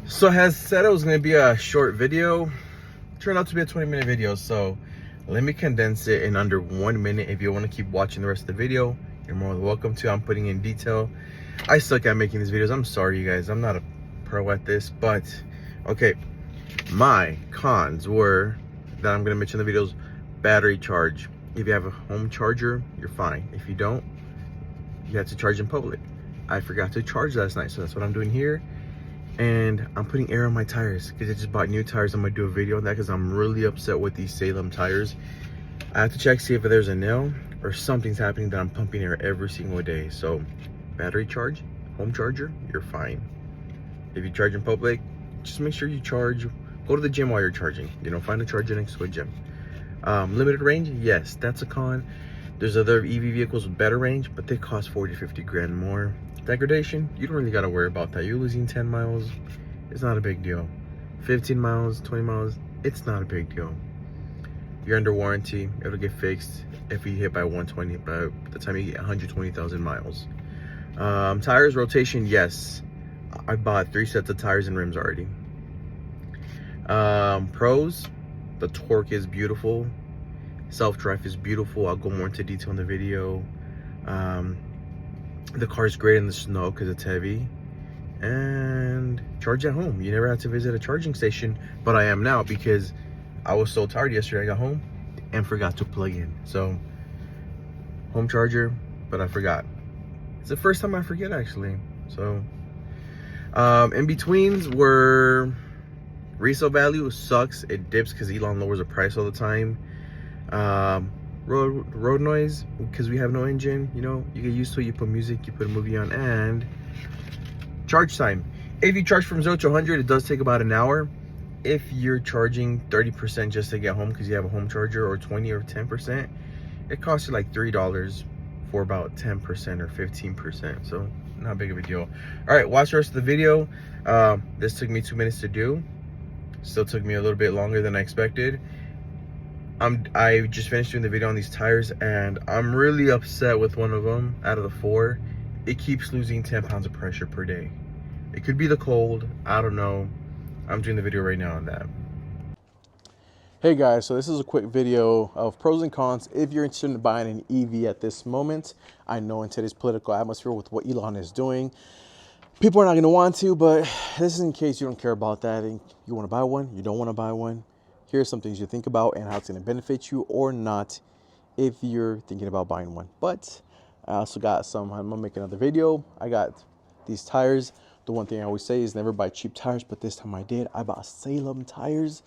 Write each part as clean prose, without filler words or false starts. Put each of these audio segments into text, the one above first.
So as said, it was going to be a short video. Turned out to be a 20-minute video, so let me condense it in under 1 minute. If you want to keep watching the rest of the video, you're more than welcome to. I'm putting in detail. I suck at making these videos. I'm sorry, you guys. I'm not a pro at this, but okay. My cons were that I'm going to mention in the videos: battery charge. If you have a home charger, you're fine. If you don't, you have to charge in public. I forgot to charge last night, so that's what I'm doing here. And I'm putting air on my tires because I just bought new tires. I'm gonna do a video on that because I'm really upset with these Salem tires. I have to check, see if there's a nail or something's happening that I'm pumping air every single day. So battery charge, home charger, you're fine. If you charge in public, just make sure you charge. Go to the gym while you're charging. You know, find a charger next to a gym. Limited range, yes, that's a con. There's other EV vehicles with better range, but they cost 40 to 50 grand more. Degradation, you don't really got to worry about that. You're losing 10 miles, it's not a big deal. 15 miles, 20 miles, it's not a big deal. You're under warranty, it'll get fixed if you hit by 120, by the time you get 120,000 miles. Tires, rotation, yes. I bought 3 sets of tires and rims already. Pros, the torque is beautiful. Self-drive is beautiful. I'll go more into detail in the video. The car is great in the snow because it's heavy. And charge at home. You never have to visit a charging station, but I am now because I was so tired yesterday. I got home and forgot to plug in. So home charger, but I forgot. It's the first time I forget, actually. So in betweens were resale value sucks. It dips because Elon lowers the price all the time. Road noise, because we have no engine, you know, you get used to it. You put music, you put a movie on. And charge time, if you charge from 0 to 100, it does take about an hour. If you're charging 30% just to get home because you have a home charger, or 20 or 10%, it costs you like $3 for about 10% or 15%, so not big of a deal. All right, watch the rest of the video. This took me 2 minutes to do. Still took me a little bit longer than I expected. I just finished doing the video on these tires, and I'm really upset with one of them out of the 4. It keeps losing 10 pounds of pressure per day. It could be the cold, I don't know. I'm doing the video right now on that. Hey guys, so this is a quick video of pros and cons if you're interested in buying an EV at this moment. I know in today's political atmosphere with what Elon is doing, people are not going to want to, but this is in case you don't care about that and you want to buy one, you don't want to buy one. Here's some things you think about and how it's going to benefit you or not if you're thinking about buying one. But I also got some, I'm going to make another video. I got these tires. The one thing I always say is never buy cheap tires, but this time I did. I bought Salem tires,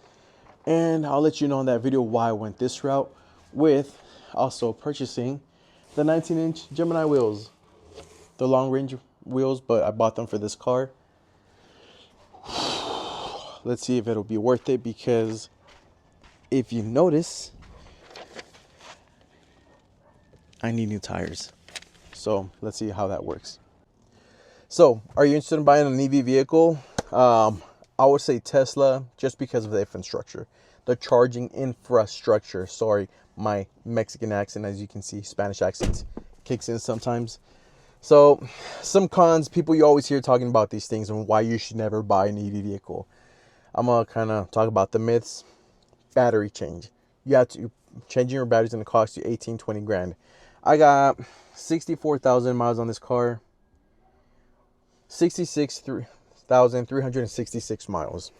and I'll let you know in that video why I went this route, with also purchasing the 19-inch Gemini wheels. The long range wheels, but I bought them for this car. Let's see if it'll be worth it, because if you notice, I need new tires. So let's see how that works. So are you interested in buying an EV vehicle? I would say Tesla, just because of the infrastructure, the charging infrastructure. Sorry, my Mexican accent, as you can see, Spanish accent kicks in sometimes. So some cons, people you always hear talking about these things and why you should never buy an EV vehicle. I'm gonna kind of talk about the myths. Battery change. You have to, changing your batteries going to cost you 18, 20 grand. I got 64,000 miles on this car. 66,366 miles.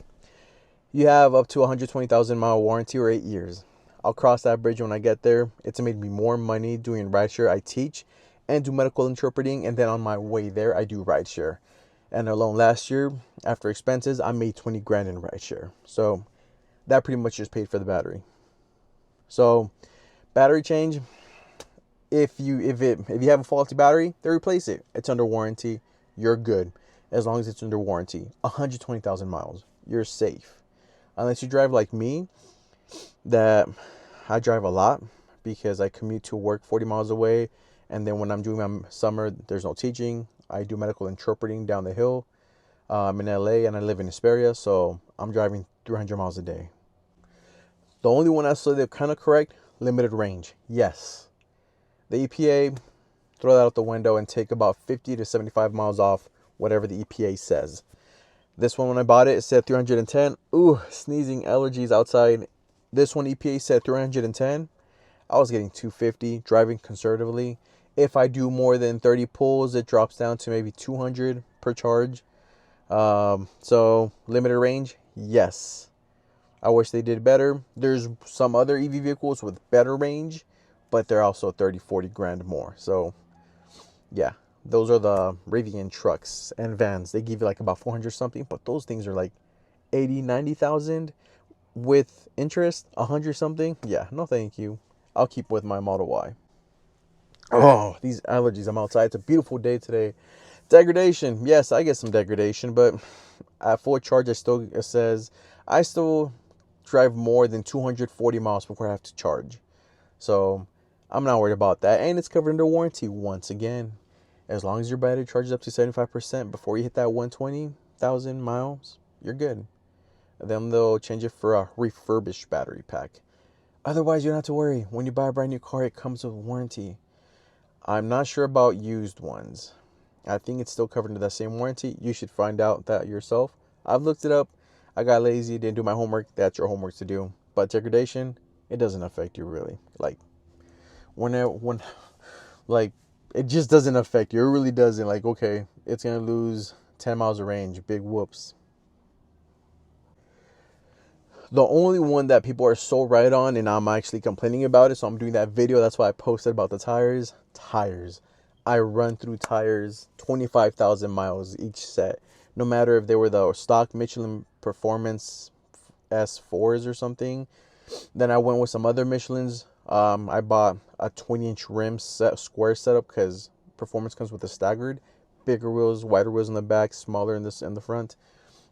You have up to 120,000 mile warranty, or 8 years. I'll cross that bridge when I get there. It's made me more money doing rideshare. I teach and do medical interpreting, and then on my way there I do rideshare. And alone last year, after expenses, I made 20 grand in rideshare. So that pretty much just paid for the battery. So battery change, if you have a faulty battery, they replace it. It's under warranty. You're good as long as it's under warranty. 120,000 miles, you're safe. Unless you drive like me, that I drive a lot because I commute to work 40 miles away, and then when I'm doing my summer, there's no teaching. I do medical interpreting down the hill. I'm in LA and I live in Hesperia, so I'm driving 300 miles a day. The only one I saw they're kind of correct, limited range. Yes. The EPA, throw that out the window and take about 50 to 75 miles off whatever the EPA says. This one, when I bought it, it said 310. Ooh, sneezing allergies outside. This one, EPA said 310. I was getting 250, driving conservatively. If I do more than 30 pulls, it drops down to maybe 200 per charge. So limited range, yes. I wish they did better. There's some other EV vehicles with better range, but they're also 30, 40 grand more. So yeah, those are the Rivian trucks and vans. They give you like about 400 something, but those things are like 80, 90,000 with interest, 100 something. Yeah, no thank you. I'll keep with my Model Y. Oh, these allergies. I'm outside. It's a beautiful day today. Degradation. Yes, I get some degradation, but at full charge, it says I still drive more than 240 miles before I have to charge. So I'm not worried about that. And it's covered under warranty once again. As long as your battery charges up to 75% before you hit that 120,000 miles, you're good. Then they'll change it for a refurbished battery pack. Otherwise, you don't have to worry. When you buy a brand new car, it comes with warranty. I'm not sure about used ones. I think it's still covered under that same warranty. You should find out that yourself. I've looked it up. I got lazy, didn't do my homework. That's your homework to do. But degradation, it doesn't affect you really. Like like it just doesn't affect you. It really doesn't. Like, okay, it's gonna lose 10 miles of range. Big whoops. The only one that people are so right on, and I'm actually complaining about it, so I'm doing that video. That's why I posted about the tires. Tires. I run through tires 25,000 miles each set. No matter if they were the stock Michelin Performance S4s or something. Then I went with some other Michelins. I bought a 20-inch rim square setup because Performance comes with a staggered. Bigger wheels, wider wheels in the back, smaller in the front.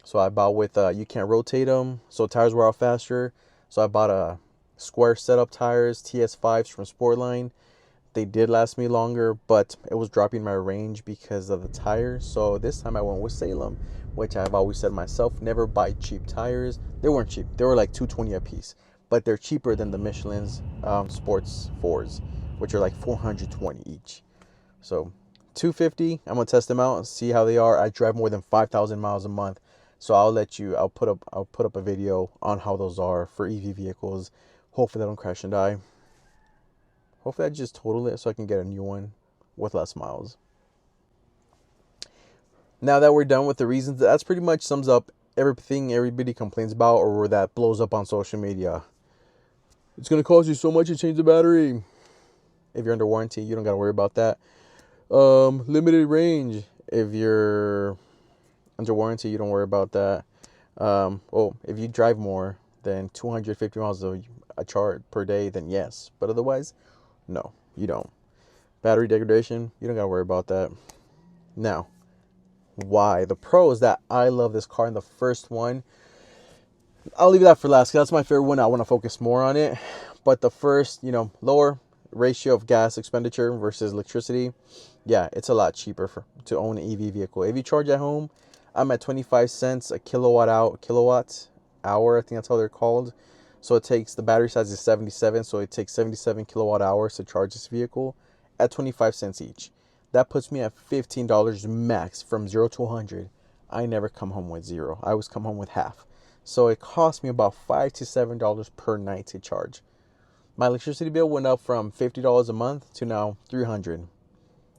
So I bought with, you can't rotate them, so tires wear out faster. So I bought a square setup tires, TS5s from Sportline. They did last me longer, but it was dropping my range because of the tires. So this time I went with Salem, which I've always said myself, never buy cheap tires. They weren't cheap. They were like $220 a piece, but they're cheaper than the Michelin's Sports 4s, which are like $420 each. So $250, I'm gonna test them out and see how they are. I drive more than 5,000 miles a month. So I'll put up a video on how those are for EV vehicles. Hopefully they don't crash and die. Hopefully I just total it so I can get a new one with less miles. Now that we're done with the reasons, that's pretty much sums up everything everybody complains about or that blows up on social media. It's going to cost you so much to change the battery. If you're under warranty, you don't got to worry about that. Limited range. If you're under warranty, you don't worry about that. If you drive more than 250 miles a charge per day, then yes. But otherwise, no, you don't. Battery degradation, you don't got to worry about that. Now, why? The pros that I love this car, and the first one, I'll leave that for last because that's my favorite one. I want to focus more on it. But the first, lower ratio of gas expenditure versus electricity. Yeah, it's a lot cheaper to own an EV vehicle. If you charge at home, I'm at 25 cents a kilowatt hour. I think that's how they're called. So it takes, the battery size is 77. So it takes 77 kilowatt hours to charge this vehicle at 25 cents each. That puts me at $15 max from 0 to 100. I never come home with zero. I always come home with half. So it costs me about $5 to $7 per night to charge. My electricity bill went up from $50 a month to now $300.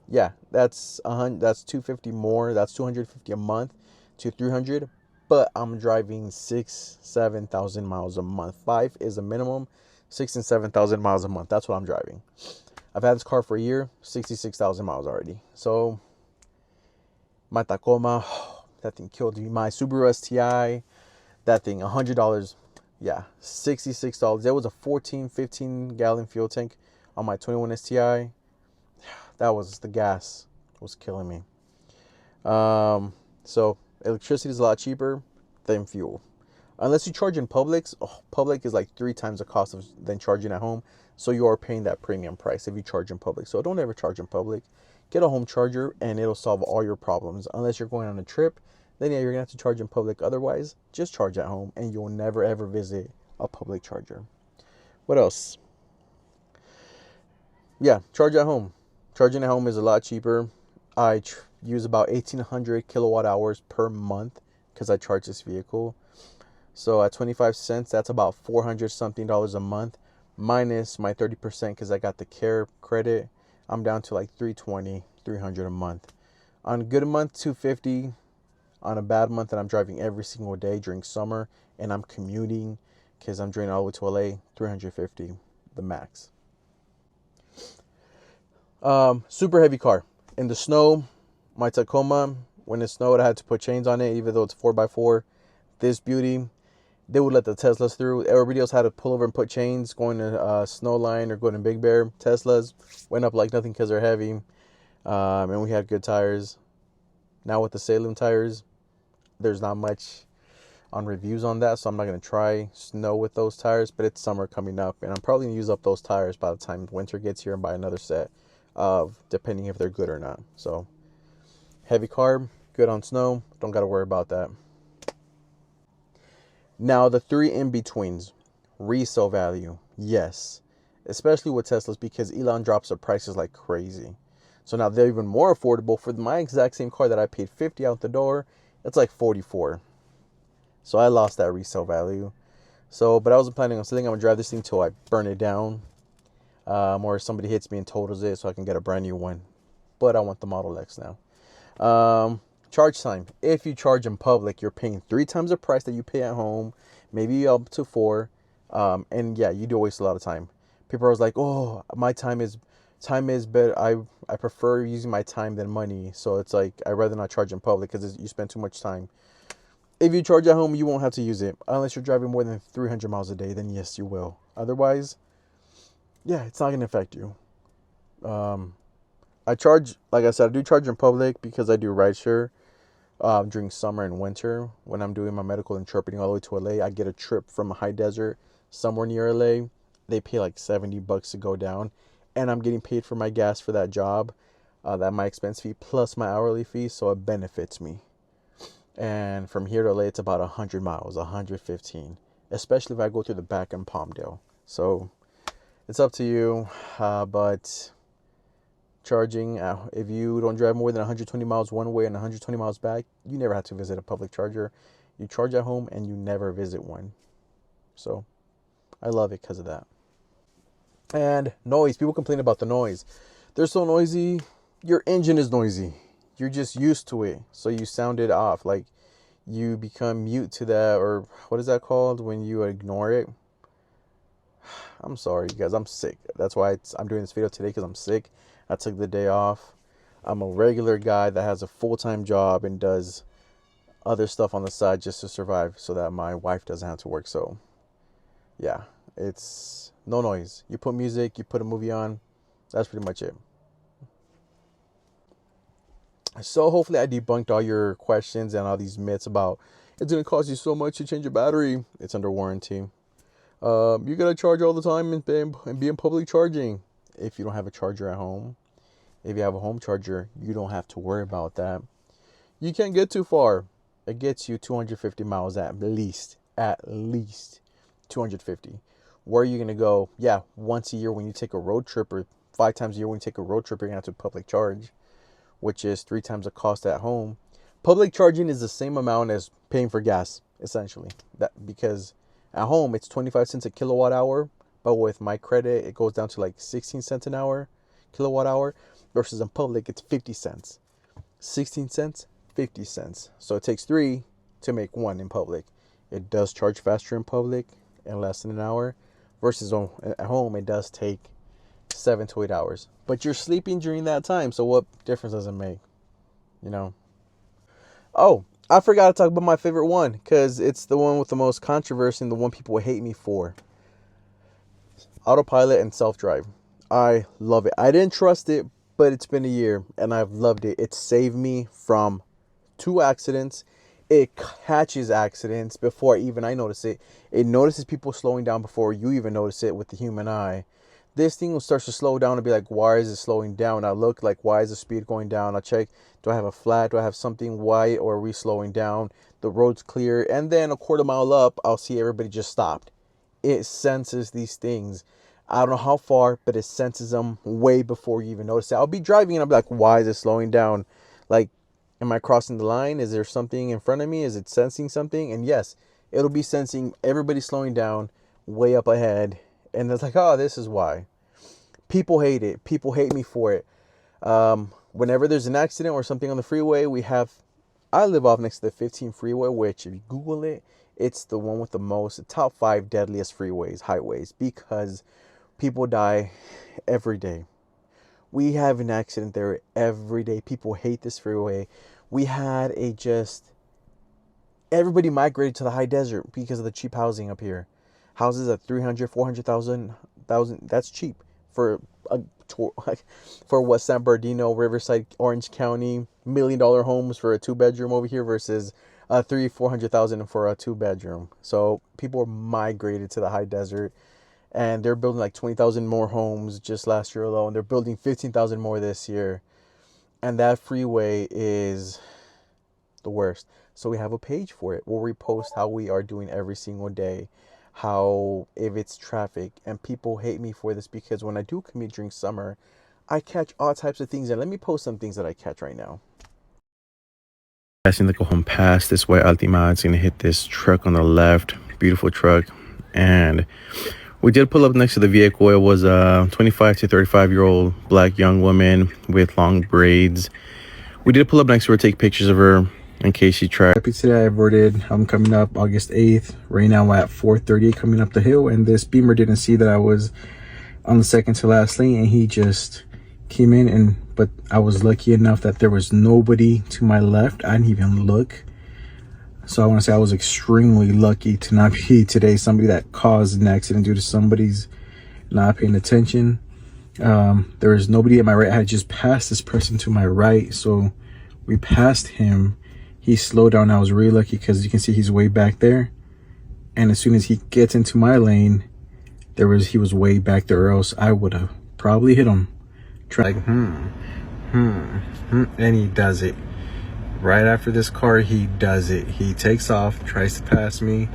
Yeah, that's $250 more. That's $250 a month to $300. But I'm driving 7,000 miles a month. 5 is a minimum. 6,000 and 7,000 miles a month. That's what I'm driving. I've had this car for a year. 66,000 miles already. So my Tacoma, that thing killed me. My Subaru STI, that thing, $100. Yeah, $66. There was a 15 gallon fuel tank on my 21 STI. That was, the gas was killing me. So electricity is a lot cheaper than fuel. Unless you charge in Publix, Public is like 3 times the cost than charging at home. So you are paying that premium price if you charge in public. So don't ever charge in public. Get a home charger and it'll solve all your problems. Unless you're going on a trip, then yeah, you're going to have to charge in public. Otherwise, just charge at home and you'll never ever visit a public charger. What else? Yeah, charge at home. Charging at home is a lot cheaper. I use about 1,800 kilowatt hours per month because I charge this vehicle. So at 25 cents, that's about 400 something dollars a month, minus my 30% because I got the care credit. I'm down to like 320, 300 a month. On a good month, 250. On a bad month, and I'm driving every single day during summer, and I'm commuting because I'm driving all the way to LA, 350, the max. Super heavy car. In the snow, my Tacoma, when it snowed, I had to put chains on it, even though it's 4x4. This beauty, they would let the Teslas through. Everybody else had to pull over and put chains going to Snowline or going to Big Bear. Teslas went up like nothing because they're heavy. And we had good tires. Now with the Salem tires, there's not much on reviews on that, so I'm not going to try snow with those tires, but it's summer coming up, and I'm probably going to use up those tires by the time winter gets here and buy another set of, depending if they're good or not. So, heavy carb, good on snow, don't got to worry about that. Now, the three in-betweens, resale value, yes, especially with Teslas because Elon drops the prices like crazy. So now they're even more affordable. For my exact same car that I paid $50 out the door, it's like $44. So I lost that resale value. So, but I wasn't planning on selling. I'm gonna drive this thing till I burn it down, or somebody hits me and totals it, so I can get a brand new one. But I want the Model X now. Charge time. If you charge in public, you're paying 3 times the price that you pay at home, maybe up to 4. And yeah, you do waste a lot of time. People are like, "Oh, my time is better. I prefer using my time than money." So it's like I'd rather not charge in public because you spend too much time. If you charge at home, you won't have to use it unless you're driving more than 300 miles a day. Then yes, you will. Otherwise, yeah, it's not gonna affect you. I charge, like I said, I do charge in public because I do rideshare during summer and winter. When I'm doing my medical interpreting all the way to LA, I get a trip from a high desert somewhere near LA. They pay like $70 to go down, and I'm getting paid for my gas for that job, that my expense fee plus my hourly fee, so it benefits me. And from here to LA, it's about 100 miles, 115, especially if I go through the back in Palmdale. So it's up to you, but charging, if you don't drive more than 120 miles one way and 120 miles back, you never have to visit a public charger. You charge at home and you never visit one. So I love it because of that. And noise. People complain about the noise. They're so noisy. Your engine is noisy. You're just used to it. So you sound it off. Like you become mute to that, or what is that called when you ignore it? I'm sorry, you guys. I'm sick. That's why I'm doing this video today, because I'm sick. I took the day off. I'm a regular guy that has a full-time job and does other stuff on the side just to survive so that my wife doesn't have to work. So yeah, it's no noise. You put music, you put a movie on. That's pretty much it. So hopefully I debunked all your questions and all these myths about it's going to cost you so much to change your battery. It's under warranty. You got to charge all the time and be in public charging. If you don't have a charger at home, if you have a home charger, you don't have to worry about that. You can't get too far. It gets you 250 miles at least 250. Where are you going to go? Yeah, once a year when you take a road trip, or 5 times a year when you take a road trip, you're going to have to public charge, which is 3 times the cost at home. Public charging is the same amount as paying for gas, essentially. Because at home, it's 25 cents a kilowatt hour, but with my credit, it goes down to like 16 cents an hour, kilowatt hour, versus in public, it's 50 cents. 16 cents, 50 cents. So it takes 3 to make 1 in public. It does charge faster in public in less than an hour, versus at home, it does take 7 to 8 hours. But you're sleeping during that time, so what difference does it make? You know? Oh, I forgot to talk about my favorite one, because it's the one with the most controversy and the one people hate me for. Autopilot and self-drive. I love it. I didn't trust it, but it's been a year and I've loved it. It saved me from 2 accidents. It catches accidents before I notice it. It notices people slowing down before you even notice it with the human eye. This thing will start to slow down and be like, why is it slowing down? I look like, why is the speed going down? I check, do I have a flat? Do I have something white, or are we slowing down? The road's clear. And then a quarter mile up, I'll see everybody just stopped. It senses these things. I don't know how far, but it senses them way before you even notice it. I'll be driving and I'll be like, why is it slowing down? Like, Am I crossing the line? Is there something in front of me? Is it sensing something? And yes, it'll be sensing everybody slowing down way up ahead. And it's like, oh, this is why. People hate it. People hate me for it. Whenever there's an accident or something on the freeway, I live off next to the 15 freeway, which if you Google it, it's the one with the top 5 deadliest highways, because people die every day. We have an accident there every day. People hate this freeway. We had everybody migrated to the high desert because of the cheap housing up here. Houses at 300, 400,000, that's cheap for a tour, for what, San Bernardino, Riverside, Orange County, $1 million homes for a 2-bedroom over here versus 400,000 for a 2-bedroom. So people migrated to the high desert, and they're building like 20,000 more homes just last year alone. They're building 15,000 more this year. And that freeway is the worst. So we have a page for it where we post how we are doing every single day. How, if it's traffic, and people hate me for this because when I do commute during summer, I catch all types of things. And let me post some things that I catch right now. Passing the Cajon Pass, this white Altima, it's going to hit this truck on the left. Beautiful truck. And we did pull up next to the vehicle. It was a 25 to 35-year-old black young woman with long braids. We did pull up next to her, take pictures of her in case she tried. Happy today, I averted. I'm coming up August 8th. Right now at 4:30 coming up the hill, and this Beamer didn't see that I was on the second to last lane, and he just came in, but I was lucky enough that there was nobody to my left. I didn't even look. So I want to say I was extremely lucky to not be today somebody that caused an accident due to somebody's not paying attention. There was nobody at my right. I had just passed this person to my right, so we passed him. He slowed down. I was really lucky because you can see he's way back there, and as soon as he gets into my lane, he was way back there, or else I would have probably hit him. And he does it. Right after this car, he does it. He takes off, tries to pass me,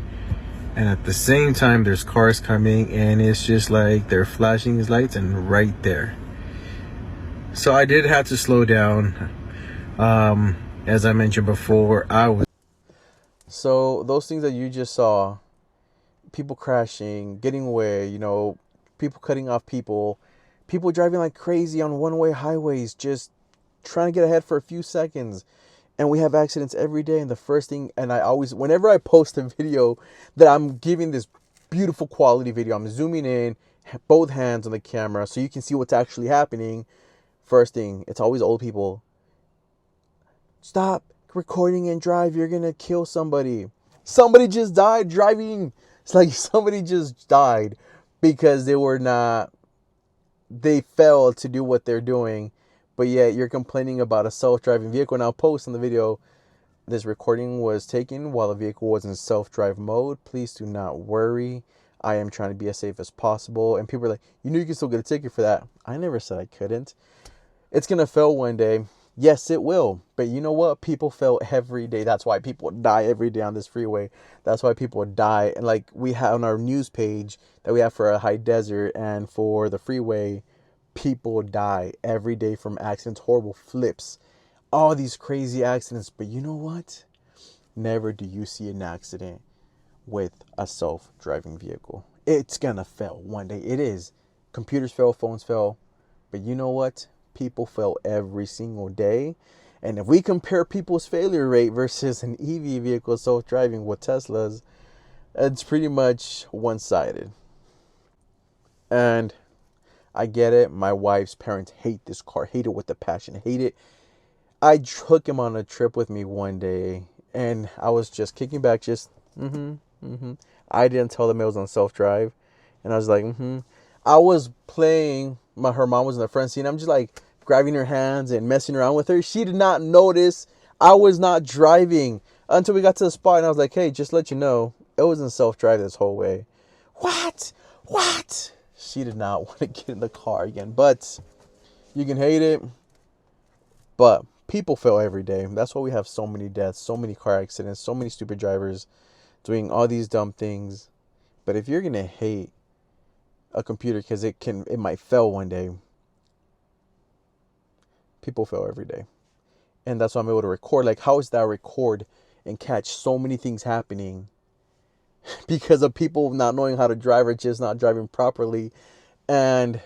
and at the same time there's cars coming, and it's just like they're flashing his lights, and right there. So I did have to slow down. As I mentioned before, so those things that you just saw, people crashing, getting away, people cutting off people driving like crazy on one-way highways, just trying to get ahead for a few seconds. And we have accidents every day. And the first thing, and whenever I post a video that I'm giving this beautiful quality video, I'm zooming in, both hands on the camera so you can see what's actually happening. First thing, it's always old people. Stop recording and drive. You're going to kill somebody. Somebody just died driving. It's like somebody just died because they failed to do what they're doing. But yet you're complaining about a self-driving vehicle. Now post in the video, this recording was taken while the vehicle was in self-drive mode. Please do not worry. I am trying to be as safe as possible. And people are like, you can still get a ticket for that. I never said I couldn't. It's going to fail one day. Yes, it will. But you know what? People fail every day. That's why people die every day on this freeway. That's why people die. And like we have on our news page that we have for a high desert and for the freeway, people die every day from accidents, horrible flips, all these crazy accidents. But you know what? Never do you see an accident with a self-driving vehicle. It's gonna fail one day. It is. Computers fail, phones fail. But you know what? People fail every single day. And if we compare people's failure rate versus an EV vehicle self-driving with Teslas, it's pretty much one-sided. And I get it. My wife's parents hate this car, hate it with a passion, hate it. I took him on a trip with me one day, and I was just kicking back, just I didn't tell them it was on self-drive, and I was like, I was playing. Her mom was in the front seat, and I'm just like grabbing her hands and messing around with her. She did not notice I was not driving until we got to the spot, and I was like, hey, just let you know, it was in self-drive this whole way. What? She did not want to get in the car again. But you can hate it, but people fail every day. That's why we have so many deaths, so many car accidents, so many stupid drivers doing all these dumb things. But if you're gonna hate a computer because it might fail one day, people fail every day. And that's why I'm able to record. Like, how is that record and catch so many things happening because of people not knowing how to drive or just not driving properly and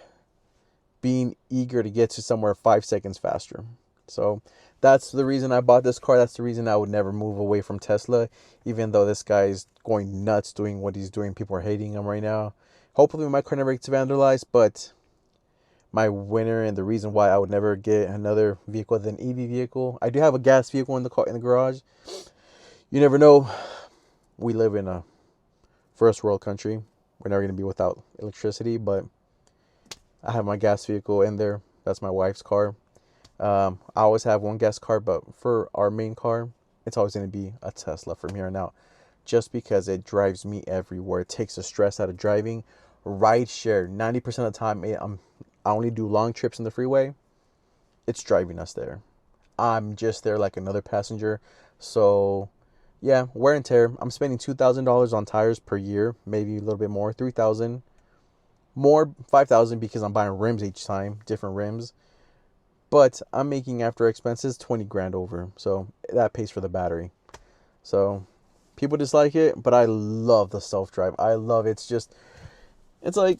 being eager to get to somewhere 5 seconds faster. So that's the reason I bought this car. That's the reason I would never move away from Tesla, even though this guy is going nuts doing what he's doing. People are hating him right now. Hopefully my car never gets vandalized, but my winner and the reason why I would never get another vehicle than an EV vehicle. I do have a gas vehicle in the garage. You never know. We live in a first world country. We're never going to be without electricity, but I have my gas vehicle in there. That's my wife's car. I always have one gas car, but for our main car, it's always going to be a Tesla from here on out, just because it drives me everywhere. It takes the stress out of driving. Ride share, 90% of the time, I only do long trips in the freeway. It's driving us there. I'm just there like another passenger. So yeah, wear and tear. I'm spending $2,000 on tires per year, maybe a little bit more, $3,000 more, $5,000 because I'm buying rims each time, different rims. But I'm making after expenses 20 grand over, so that pays for the battery. So people dislike it, but I love the self-drive. I love it. It's like,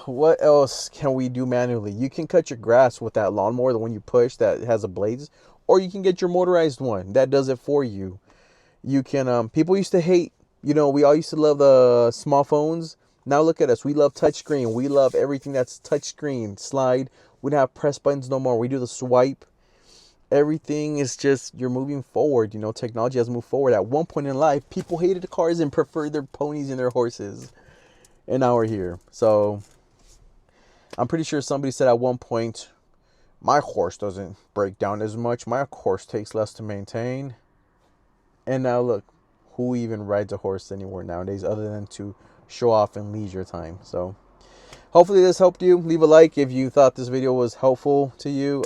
what else can we do manually? You can cut your grass with that lawnmower, the one you push that has the blades, or you can get your motorized one that does it for you. You can, people used to hate, we all used to love the small phones. Now look at us. We love touchscreen. We love everything that's touchscreen, slide. We don't have press buttons no more. We do the swipe. Everything is just, you're moving forward. Technology has moved forward. At one point in life, people hated the cars and preferred their ponies and their horses. And now we're here. So I'm pretty sure somebody said at one point, my horse doesn't break down as much. My horse takes less to maintain. And now look, who even rides a horse anymore nowadays other than to show off in leisure time? So hopefully this helped you. Leave a like if you thought this video was helpful to you.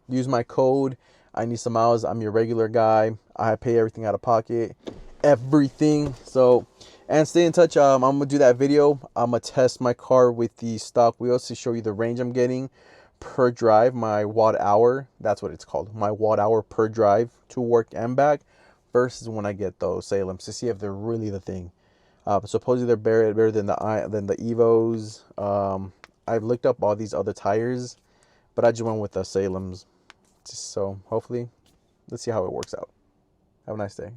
Use my code. I need some miles. I'm your regular guy. I pay everything out of pocket. Everything. So, and stay in touch. I'm going to do that video. I'm going to test my car with the stock wheels to show you the range I'm getting per drive. My watt hour. That's what it's called. My watt hour per drive to work and back versus when I get those Salems to see if they're really the thing. Supposedly they're better than the Evos. I've looked up all these other tires, but I just went with the Salems. So hopefully, let's see how it works out. Have a nice day.